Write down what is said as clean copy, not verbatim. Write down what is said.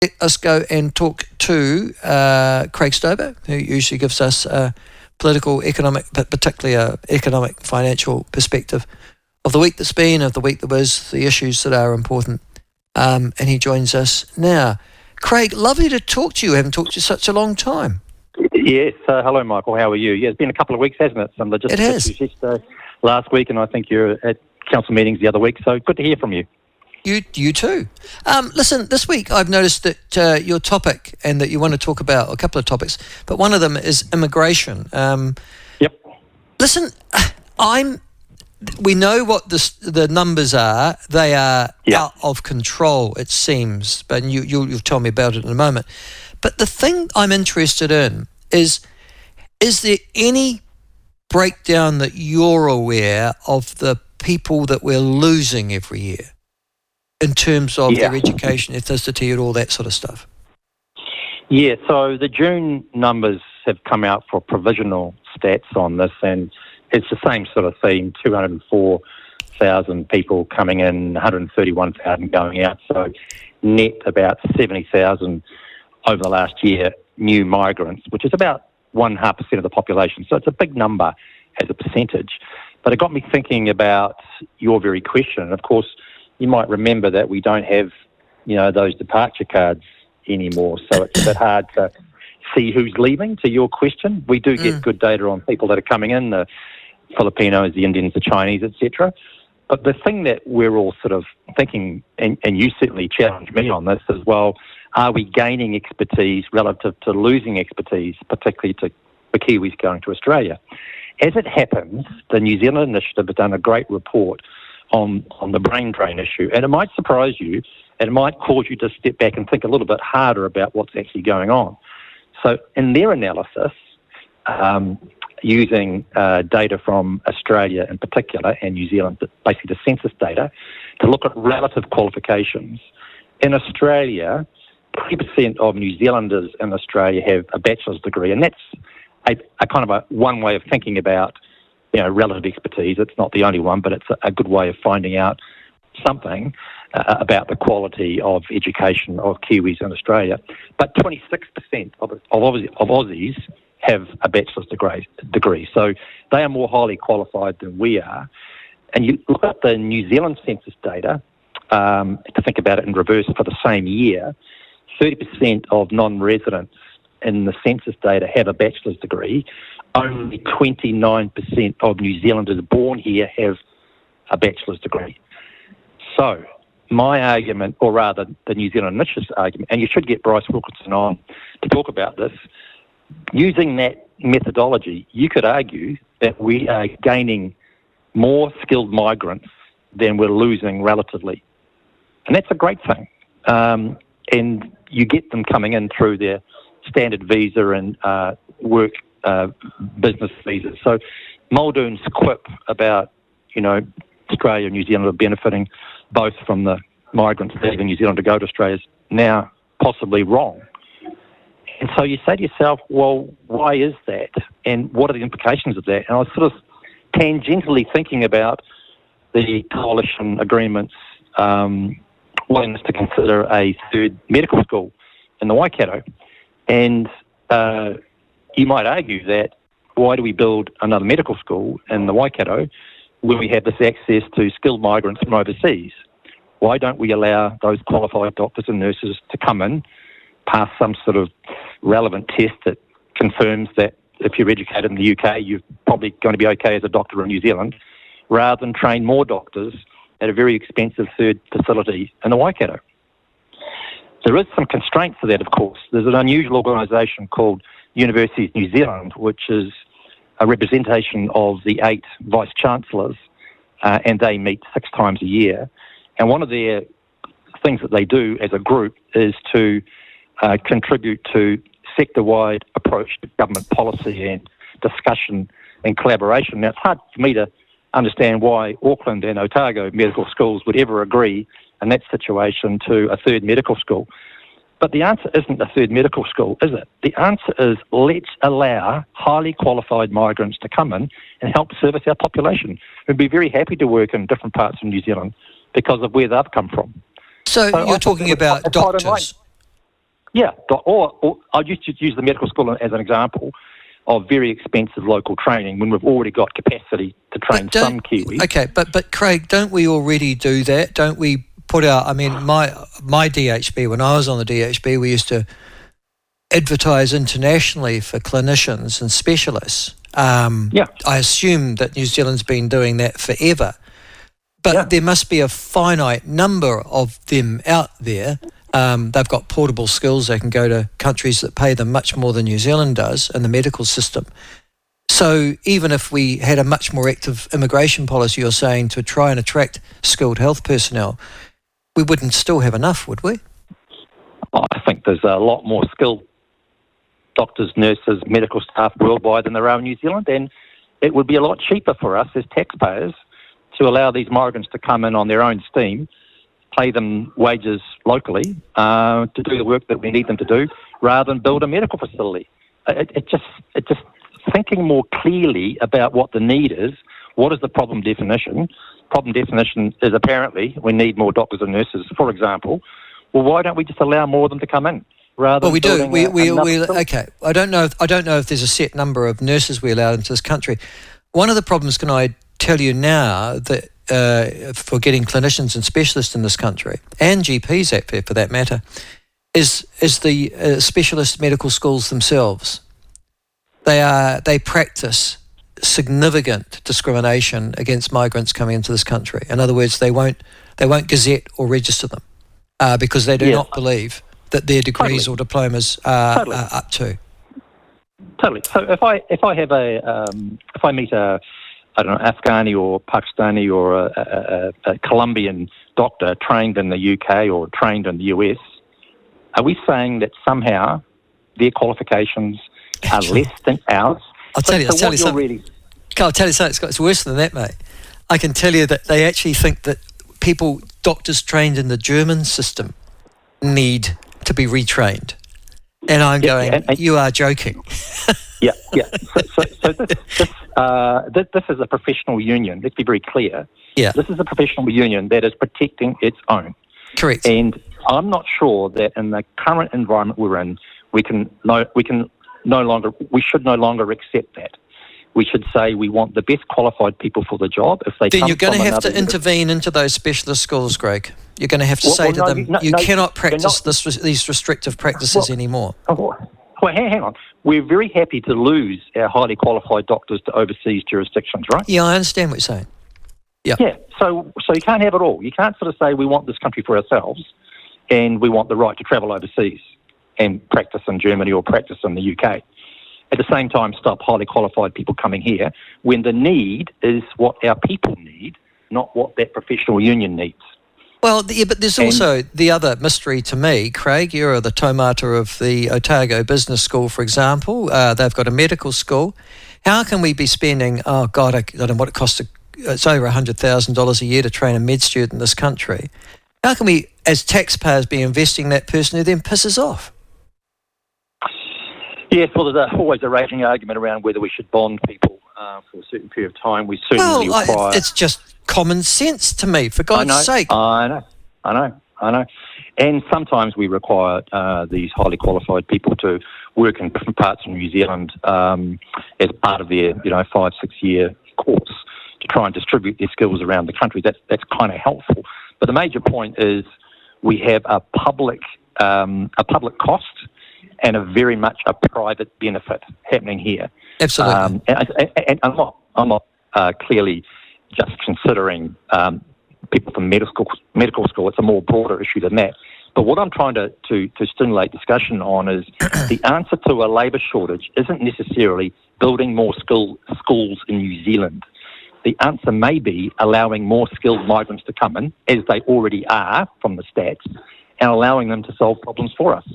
let us go and talk to Craig Stobo, who usually gives us a political, economic, but particularly a economic, financial perspective of the week that's been, of the week that was, the issues that are important. And he joins us now. Craig, lovely to talk to you. I haven't talked to you such a long time. Yes. Hello, Michael. How are you? Yeah, it's been a couple of weeks, hasn't it? Some logistics issues last week, and I think you're at council meetings the other week, so good to hear from you. You too. Listen, this week I've noticed that your topic, and that you want to talk about a couple of topics, but one of them is immigration. Yep. Listen, we know what the numbers are. They are out of control, it seems, but you'll tell me about it in a moment. But the thing I'm interested in is there any breakdown that you're aware of the people that we're losing every year in terms of their education, ethnicity, and all that sort of stuff? Yeah, so the June numbers have come out for provisional stats on this, and it's the same sort of theme, 204,000 people coming in, 131,000 going out, so net about 70,000 over the last year, new migrants, which is about 1.5% of the population. So it's a big number as a percentage. But it got me thinking about your very question. Of course, you might remember that we don't have, those departure cards anymore. So it's a bit hard to see who's leaving, to your question. We do get good data on people that are coming in, the Filipinos, the Indians, the Chinese, etc. But the thing that we're all sort of thinking, and you certainly challenged me on this as well, are we gaining expertise relative to losing expertise, particularly to the Kiwis going to Australia? As it happens, the New Zealand Initiative has done a great report on the brain drain issue, and it might surprise you, and it might cause you to step back and think a little bit harder about what's actually going on. So in their analysis, using data from Australia in particular and New Zealand, basically the census data, to look at relative qualifications. In Australia, 20% of New Zealanders in Australia have a bachelor's degree, and that's a kind of one way of thinking about relative expertise. It's not the only one, but it's a good way of finding out something about the quality of education of Kiwis in Australia. But 26% of Aussies have a bachelor's degree. So they are more highly qualified than we are. And you look at the New Zealand census data, to think about it in reverse for the same year, 30% of non-residents in the census data have a bachelor's degree. Only 29% of New Zealanders born here have a bachelor's degree. So my argument, or rather the New Zealand Initiative's argument, and you should get Bryce Wilkinson on to talk about this, using that methodology, you could argue that we are gaining more skilled migrants than we're losing relatively. And that's a great thing. And you get them coming in through their standard visa and work business visas. So Muldoon's quip about, Australia and New Zealand are benefiting both from the migrants leaving New Zealand to go to Australia is now possibly wrong. And so you say to yourself, well, why is that? And what are the implications of that? And I was sort of tangentially thinking about the coalition agreement's willingness to consider a third medical school in the Waikato. And you might argue that why do we build another medical school in the Waikato when we have this access to skilled migrants from overseas? Why don't we allow those qualified doctors and nurses to come in, pass some sort of relevant test that confirms that if you're educated in the UK, you're probably going to be okay as a doctor in New Zealand, rather than train more doctors at a very expensive third facility in the Waikato? There is some constraint to that, of course. There's an unusual organisation called Universities New Zealand, which is a representation of the 8 vice-chancellors, and they meet 6 times a year. And one of their things that they do as a group is to contribute to sector-wide approach to government policy and discussion and collaboration. Now, it's hard for me to understand why Auckland and Otago medical schools would ever agree in that situation to a third medical school. But the answer isn't a third medical school, is it? The answer is let's allow highly qualified migrants to come in and help service our population. We'd be very happy to work in different parts of New Zealand because of where they've come from. So you're talking about doctors. Yeah, or I used to use the medical school as an example of very expensive local training when we've already got capacity to train some Kiwis. Okay, but Craig, don't we already do that? Don't we put out, I mean, my DHB, when I was on the DHB, we used to advertise internationally for clinicians and specialists. I assume that New Zealand's been doing that forever. But there must be a finite number of them out there. They've got portable skills. They can go to countries that pay them much more than New Zealand does in the medical system. So even if we had a much more active immigration policy, you're saying, to try and attract skilled health personnel, we wouldn't still have enough, would we? I think there's a lot more skilled doctors, nurses, medical staff worldwide than there are in New Zealand, and it would be a lot cheaper for us as taxpayers to allow these migrants to come in on their own steam, pay them wages locally to do the work that we need them to do, rather than build a medical facility. It just thinking more clearly about what the need is. What is the problem definition? Problem definition is apparently we need more doctors and nurses, for example. Well, why don't we just allow more of them to come in? Well, we do. We okay. I don't know if there's a set number of nurses we allow into this country. One of the problems, can I tell you now, that for getting clinicians and specialists in this country, and GPs for that matter, is the specialist medical schools themselves. They practice significant discrimination against migrants coming into this country. In other words, they won't gazette or register them because they do not believe that their degrees or diplomas are up to. Totally. So if I have if I meet a Afghani or Pakistani or a Colombian doctor trained in the UK or trained in the US, are we saying that somehow their qualifications are less than ours? I'll tell you something. It's worse than that, mate. I can tell you that they actually think that doctors trained in the German system need to be retrained. And I'm going, you are joking. Yeah. So this is a professional union. Let's be very clear. Yeah. This is a professional union that is protecting its own. Correct. And I'm not sure that in the current environment we're in, we should no longer accept that. We should say we want the best qualified people for the job. If they then you're going to have to intervene into those specialist schools, Greg. You're going to have to say to them, you cannot practice these restrictive practices anymore. Well, hang on. We're very happy to lose our highly qualified doctors to overseas jurisdictions, right? Yeah, I understand what you're saying. Yeah. Yeah. So you can't have it all. You can't sort of say we want this country for ourselves and we want the right to travel overseas and practice in Germany or practice in the UK. At the same time, stop highly qualified people coming here when the need is what our people need, not what that professional union needs. Well, but there's also the other mystery to me, Craig. You're the taumata of the Otago Business School, for example. They've got a medical school. How can we be spending, I don't know what it costs, it's over $100,000 a year to train a med student in this country. How can we, as taxpayers, be investing that person who then pisses off? Yes, well, there's always a raging argument around whether we should bond people for a certain period of time. We certainly require... it's just common sense to me, for God's sake. I know. And sometimes we require these highly qualified people to work in different parts of New Zealand as part of their 5-6 year course to try and distribute their skills around the country. That's kind of helpful. But the major point is we have a public cost and a very much a private benefit happening here. Absolutely. And I'm not clearly just considering people from medical school. It's a more broader issue than that. But what I'm trying to stimulate discussion on is the answer to a labour shortage isn't necessarily building more schools in New Zealand. The answer may be allowing more skilled migrants to come in, as they already are from the stats, and allowing them to solve problems for us.